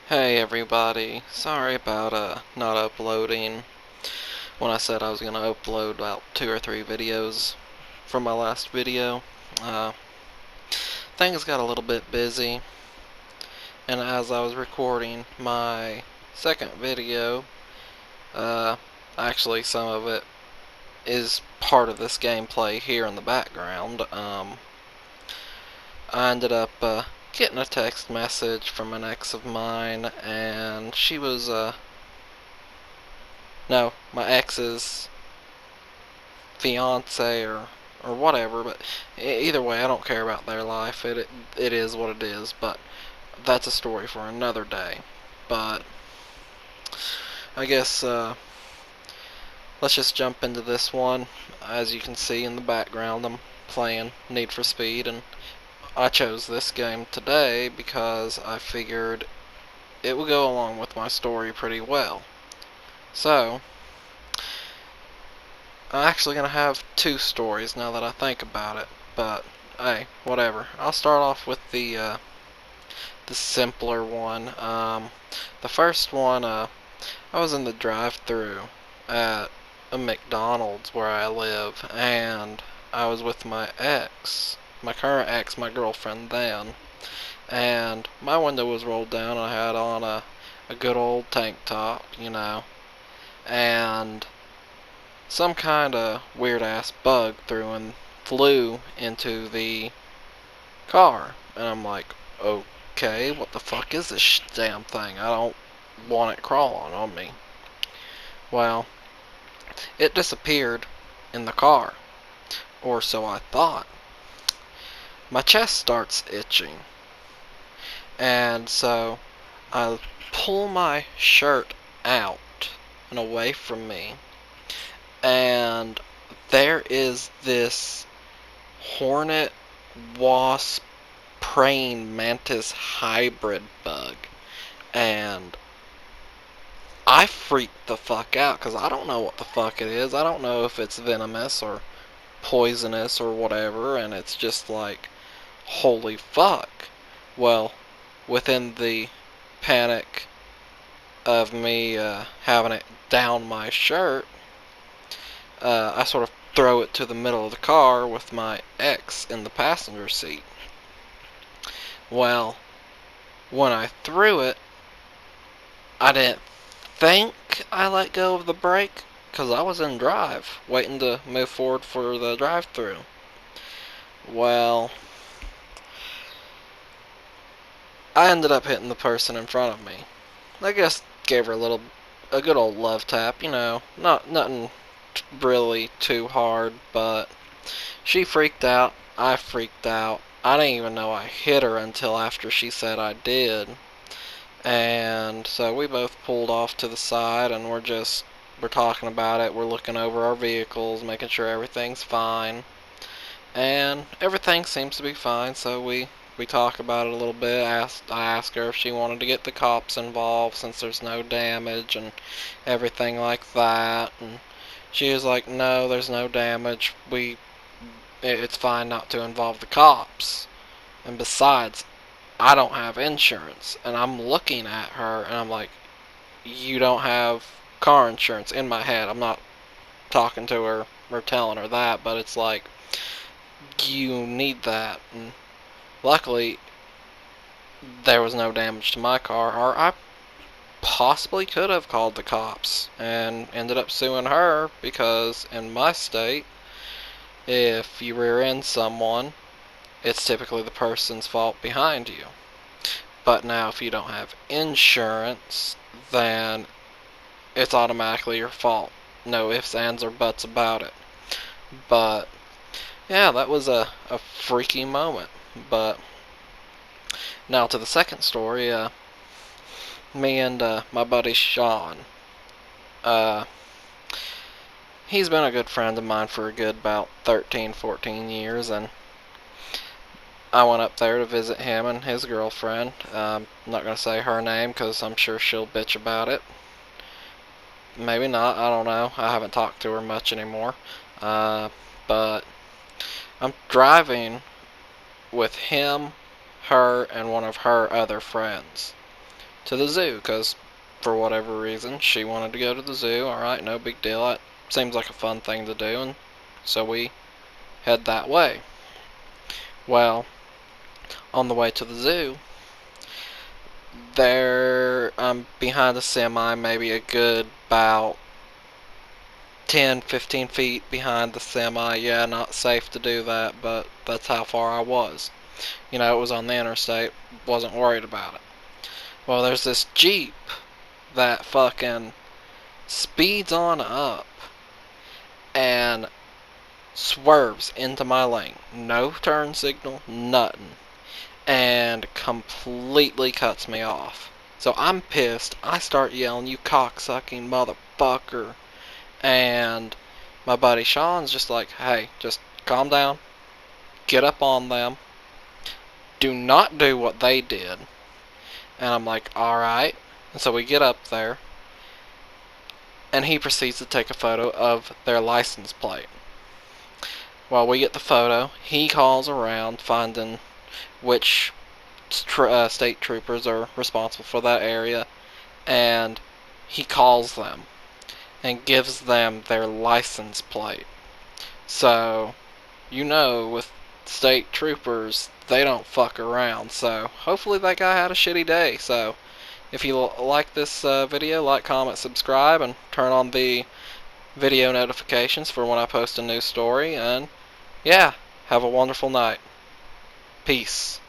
Hey everybody, sorry about not uploading when I said I was gonna upload about 2 or 3 videos from my last video. Uh, Things got a little bit busy, and as I was recording my second video, uh, actually some of it is part of this gameplay here in the background. I ended up getting a text message from an ex of mine, and she was no, my ex's fiance or whatever. But either way, I don't care about their life. It is what it is. But that's a story for another day. But I guess let's just jump into this one. As you can see in the background, I'm playing Need for Speed, and I chose this game today because I figured it would go along with my story pretty well. So I'm actually going to have two stories now that I think about it, but hey, whatever. I'll start off with the simpler one. The first one, I was in the drive-through at a McDonald's where I live, and I was with my ex, my current ex, my girlfriend then, and my window was rolled down, and I had on a good old tank top, and some kind of weird ass bug flew into the car. And I'm like, okay, what the fuck is this damn thing? I don't want it crawling on me. Well, it disappeared in the car, or so I thought. My chest starts itching, and so I pull my shirt out and away from me, and there is this hornet wasp praying mantis hybrid bug, and I freaked the fuck out because I don't know what the fuck it is. I don't know if it's venomous or poisonous or whatever, and it's just like, holy fuck. Well, within the panic of me having it down my shirt, I sort of throw it to the middle of the car with my ex in the passenger seat. Well, when I threw it, I didn't think I let go of the brake because I was in drive, waiting to move forward for the drive-through. Well, I ended up hitting the person in front of me. I guess gave her a good old love tap, not nothing really too hard, but she freaked out. I freaked out. I didn't even know I hit her until after she said I did. And so we both pulled off to the side, and we're talking about it. We're looking over our vehicles, making sure everything's fine. And everything seems to be fine, so we talk about it a little bit. I asked her if she wanted to get the cops involved since there's no damage and everything like that. And she was like, no, there's no damage. It's fine not to involve the cops. And besides, I don't have insurance. And I'm looking at her and I'm like, you don't have car insurance. In my head, I'm not talking to her or telling her that, but it's like, you need that. And luckily, there was no damage to my car, or I possibly could have called the cops and ended up suing her because in my state, if you rear end someone, it's typically the person's fault behind you. But now if you don't have insurance, then it's automatically your fault. No ifs, ands, or buts about it. But yeah, that was a freaky moment. But now to the second story. Me and my buddy Sean. Uh, he's been a good friend of mine for a good about 13, 14 years, and I went up there to visit him and his girlfriend. I'm not going to say her name because I'm sure she'll bitch about it. Maybe not, I don't know. I haven't talked to her much anymore. But I'm driving with him, her, and one of her other friends. to the zoo, because for whatever reason she wanted to go to the zoo. Alright, no big deal. That seems like a fun thing to do, and so we head that way. Well, on the way to the zoo, there I'm behind a semi, maybe a good about 10-15 feet behind the semi. Yeah, not safe to do that, but that's how far I was. You know, it was on the interstate, wasn't worried about it. Well, there's this Jeep that fucking speeds on up and swerves into my lane. No turn signal, nothing. And completely cuts me off. So I'm pissed. I start yelling, "You cocksucking motherfucker." And my buddy Sean's just like, "Hey, just calm down. Get up on them. Do not do what they did." And I'm like, "Alright." And so we get up there, and he proceeds to take a photo of their license plate. While we get the photo, he calls around finding which state troopers are responsible for that area, and he calls them and gives them their license plate. So, you know, with state troopers, they don't fuck around. So, hopefully that guy had a shitty day. So, if you like this video, like, comment, subscribe, and turn on the video notifications for when I post a new story. And yeah, have a wonderful night. Peace.